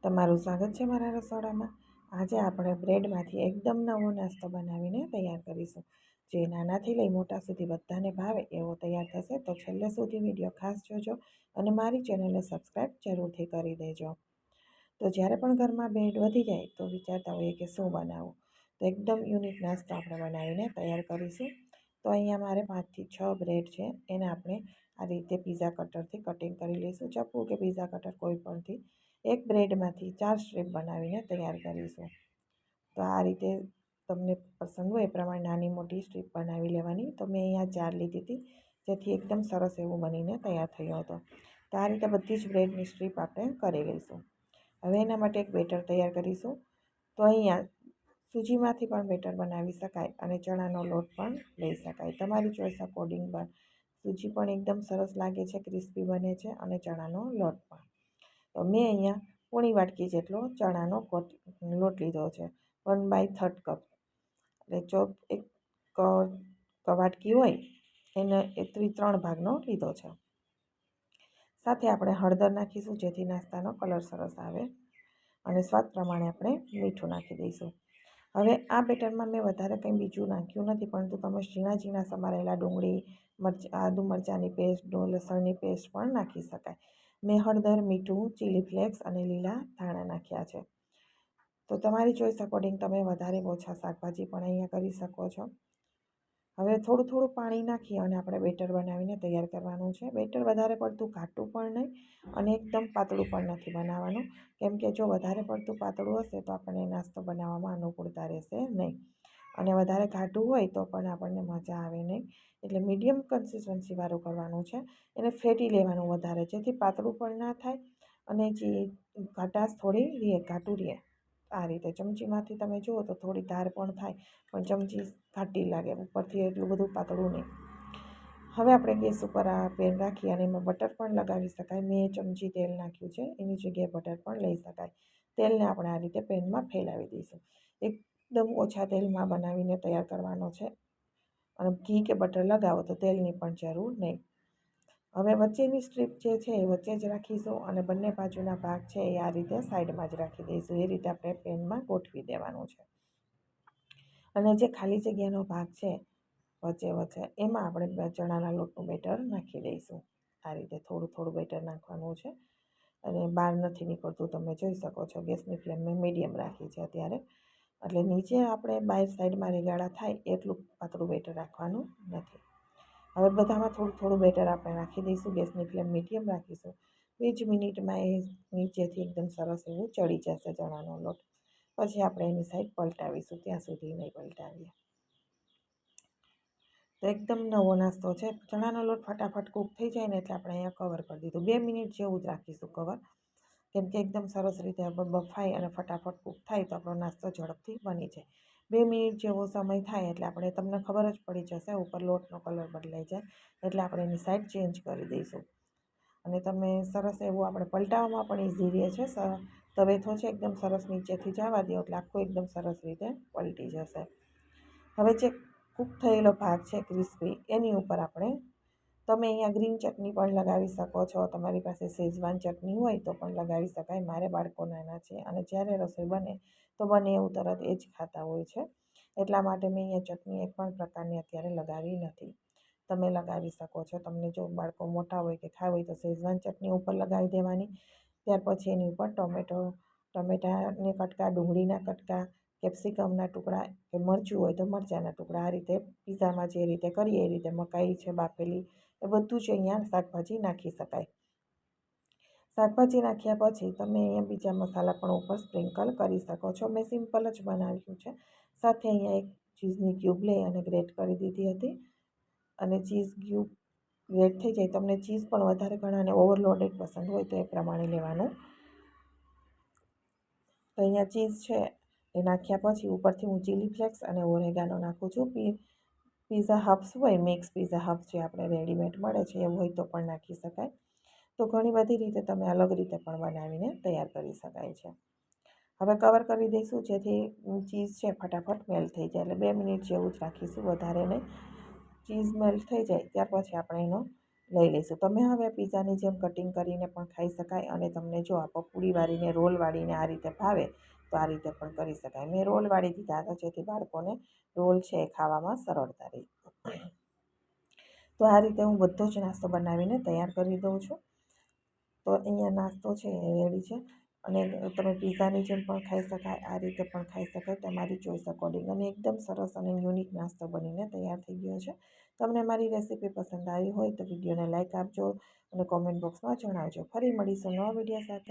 તમારું સ્વાગત છે મારા રસોડામાં। આજે આપણે બ્રેડમાંથી એકદમ નવો નાસ્તો બનાવીને તૈયાર કરીશું, જે નાનાથી લઈ મોટા સુધી બધાને ભાવે એવો તૈયાર થશે। તો છેલ્લે સુધી વિડીયો ખાસ જોજો અને મારી ચેનલને સબસ્ક્રાઈબ જરૂરથી કરી દેજો। તો જ્યારે પણ ઘરમાં બ્રેડ વધી જાય તો વિચારતા હોઈએ કે શું બનાવવું, તો એકદમ યુનિક નાસ્તો આપણે બનાવીને તૈયાર કરીશું। તો અહીંયા મારે 5 થી 6 બ્રેડ છે, એને આપણે આ રીતે પીઝા કટરથી કટિંગ કરી લઈશું। ચપ્પુ કે પીઝા કટર કોઈ પણથી એક બ્રેડમાંથી 4 સ્ટ્રીપ બનાવીને તૈયાર કરીશું। તો આ રીતે તમને પસંદ હોય એ પ્રમાણે નાની મોટી સ્ટ્રીપ બનાવી લેવાની। તો મેં અહીંયા 4 લીધી હતી, જેથી એકદમ સરસ એવું બનીને તૈયાર થયો હતો। તો આ રીતે બધી જ બ્રેડની સ્ટ્રીપ આપણે કરી લઈશું। હવે એના માટે એક બેટર તૈયાર કરીશું। તો અહીંયા સૂજીમાંથી પણ બેટર બનાવી શકાય અને ચણાનો લોટ પણ લઈ શકાય, તમારી ચોઈસ અકોર્ડિંગ। પણ સૂજી પણ એકદમ સરસ લાગે છે, ક્રિસ્પી બને છે, અને ચણાનો લોટ પણ। તો મેં અહીંયા પોણી વાટકી જેટલો ચણાનો લોટ લીધો છે, 1/3 કપ, એટલે એક વાટકી હોય એને 3 ભાગનો લીધો છે। સાથે આપણે હળદર નાખીશું, જેથી નાસ્તાનો કલર સરસ આવે, અને સ્વાદ પ્રમાણે આપણે મીઠું નાખી દઈશું। હવે આ બેટરમાં મેં વધારે કંઈ બીજું નાખ્યું નથી, પરંતુ તમે ઝીણા ઝીણા સમારેલા ડુંગળી, આદુ મરચાંની પેસ્ટ, લસણની પેસ્ટ પણ નાખી શકાય। મેં હળદર, મીઠું, ચીલી ફ્લેક્સ અને લીલા ધાણા નાખ્યા છે। તો તમારી ચોઈસ અકોર્ડિંગ તમે વધારે ઓછા શાકભાજી પણ અહીંયા કરી શકો છો। હવે થોડું થોડું પાણી નાખી અને આપણે બેટર બનાવીને તૈયાર કરવાનું છે। બેટર વધારે પડતું ઘાટું પણ નહીં અને એકદમ પાતળું પણ નથી બનાવવાનું, કેમ કે જો વધારે પડતું પાતળું હશે તો આપણને નાસ્તો બનાવવામાં અનુકૂળતા રહેશે નહીં, અને વધારે ઘાટું હોય તો પણ આપણને મજા આવે નહીં। એટલે મીડિયમ કન્સિસ્ટન્સીવાળું કરવાનું છે, એને ફેટી લેવાનું વધારે, જેથી પાતળું પણ ના થાય અને જે ઘાટાશ થોડી રહે, ઘાટું રહે। આ રીતે ચમચીમાંથી તમે જુઓ તો થોડી ધાર પણ થાય, પણ ચમચી ઘાટી લાગે, ઉપરથી એટલું બધું પાતળું નહીં। હવે આપણે ગેસ ઉપર આ પેન રાખી અને એમાં બટર પણ લગાવી શકાય। મેં ચમચી તેલ નાખ્યું છે, એની જગ્યાએ બટર પણ લઈ શકાય। તેલને આપણે આ રીતે પેનમાં ફેલાવી દઈશું। એકદમ ઓછા તેલમાં બનાવીને તૈયાર કરવાનો છે, અને ઘી કે બટર લગાવો તો તેલની પણ જરૂર નહીં। હવે વચ્ચેની સ્ટ્રીપ જે છે એ વચ્ચે જ રાખીશું, અને બંને બાજુના ભાગ છે એ આ રીતે સાઈડમાં જ રાખી દઈશું। એ રીતે આપણે પેનમાં ગોઠવી દેવાનું છે, અને જે ખાલી જગ્યાનો ભાગ છે વચ્ચે એમાં આપણે ચણાના લોટનું બેટર નાખી દઈશું। આ રીતે થોડું થોડું બેટર નાખવાનું છે, અને બહાર નથી નીકળતું, તમે જોઈ શકો છો। ગેસની ફ્લેમ મેં મીડિયમ રાખી છે અત્યારે, એટલે નીચે આપણે બાય સાઈડમાં રેગાળા થાય એટલું પાતળું બેટર રાખવાનું નથી। હવે બધામાં થોડું થોડું બેટર આપણે નાખી દઈશું, ગેસની ફ્લેમ મીડિયમ રાખીશું। 2 જ મિનિટમાં એ નીચેથી એકદમ સરસ એવું ચડી જશે ચણાનો લોટ। પછી આપણે એની સાઈડ પલટાવીશું, ત્યાં સુધી નહીં પલટાવીએ। તો એકદમ નવો નાસ્તો છે। ચણાનો લોટ ફટાફટ કૂક થઈ જાય ને એટલે આપણે અહીંયા કવર કરી દીધું, 2 મિનિટ જેવું જ રાખીશું કવર, કેમ કે એકદમ સરસ રીતે બફાય અને ફટાફટ કૂક થાય તો આપણો નાસ્તો ઝડપથી બની જાય। 2 મિનિટ જેવો સમય થાય એટલે આપણે, તમને ખબર જ પડી જશે, ઉપર લોટનો કલર બદલાઈ જાય એટલે આપણે એની સાઈડ ચેન્જ કરી દઈશું। અને તમે સરસ એવું, આપણે પલટાવવામાં પણ ઇઝી રહે છે। તવેથો છે એકદમ સરસ નીચેથી જવા દો એટલે આખું એકદમ સરસ રીતે પલટી જશે। હવે જે કૂક થયેલો ભાગ છે ક્રિસ્પી, એની ઉપર આપણે, તમે અહીંયા ગ્રીન ચટણી પણ લગાવી શકો છો, તમારી પાસે શેઝવાન ચટણી હોય તો પણ લગાવી શકાય। મારે બાળકો નાના છે અને જ્યારે રસોઈ બને તો બને એવું તરત એ જ ખાતા હોય છે, એટલા માટે મેં અહીંયા ચટણી એક પણ પ્રકારની અત્યારે લગાવી નથી। તમે લગાવી શકો છો, તમને જો બાળકો મોટા હોય કે ખાવા હોય તો શેઝવાન ચટણી ઉપર લગાવી દેવાની। ત્યાર પછી એની ઉપર ટમેટાને કટકા, ડુંગળીના કટકા, કેપ્સિકમના ટુકડા, કે મરચું હોય તો મરચાંના ટુકડા, આ રીતે પીઝામાં જે રીતે કરીએ એ રીતે મકાઈ છે બાફેલી, એ બધું જ અહીંયા શાકભાજી નાખી શકાય। શાકભાજી નાખ્યા પછી તમે અહીંયા બીજા મસાલા પણ ઉપર સ્પ્રિંકલ કરી શકો છો। મેં સિમ્પલ જ બનાવ્યું છે। સાથે અહીંયા એક ચીઝની ક્યુબ લઈ અને ગ્રેટ કરી દીધી હતી, અને ચીઝ ક્યુબ ગ્રેટ થઈ જાય, તમને ચીઝ પણ વધારે ઘણાને ઓવરલોડેડ પસંદ હોય તો એ પ્રમાણે લેવાનું। તો અહીંયા ચીઝ છે એ નાખ્યા પછી ઉપરથી હું ચીલી ફ્લેક્સ અને ઓરેગાનો નાખું છું। પીઝા હબ્સ હોય, મિક્સ પીઝા હબ્સ જે આપણે રેડીમેડ મળે છે એવું હોય તો પણ નાખી શકાય। તો ઘણી બધી રીતે તમે અલગ રીતે પણ બનાવીને તૈયાર કરી શકાય છે। હવે કવર કરી દઈશું, જેથી ચીઝ છે ફટાફટ મેલ્ટ થઈ જાય, એટલે 2 મિનિટ જેવું જ રાખીશું, વધારે નહીં। ચીઝ મેલ્ટ થઈ જાય ત્યાર પછી આપણે એનો લઈ લઈશું. તમે હવે પીઝાની જેમ કટિંગ કરીને પણ ખાઈ શકાય અને તમને જો આ પપુડી વાળીને રોલ વાળીને આ રીતે ભાવે તો આ રીતે પણ કરી શકાય. મેં રોલ વાળી દીધા હતા જેથી બાળકોને રોલ છે એ ખાવામાં સરળતા રહે. તો આ રીતે હું બધો જ નાસ્તો બનાવીને તૈયાર કરી દઉં છું. તો અહીંયા નાસ્તો છે એ રેડી છે અને તમે પીઝાની જેમ પણ ખાઈ શકાય, આ રીતે પણ ખાઈ શકાય, તમારી ચોઈસ અકોર્ડિંગ. અને એકદમ સરસ અને યુનિક નાસ્તો બનીને તૈયાર થઈ ગયો છે. તમને મારી રેસીપી પસંદ આવી હોય તો વિડીયોને લાઈક આપજો અને કોમેન્ટ બોક્સમાં જણાવજો. ફરી મળીશું નવા વિડીયો સાથે.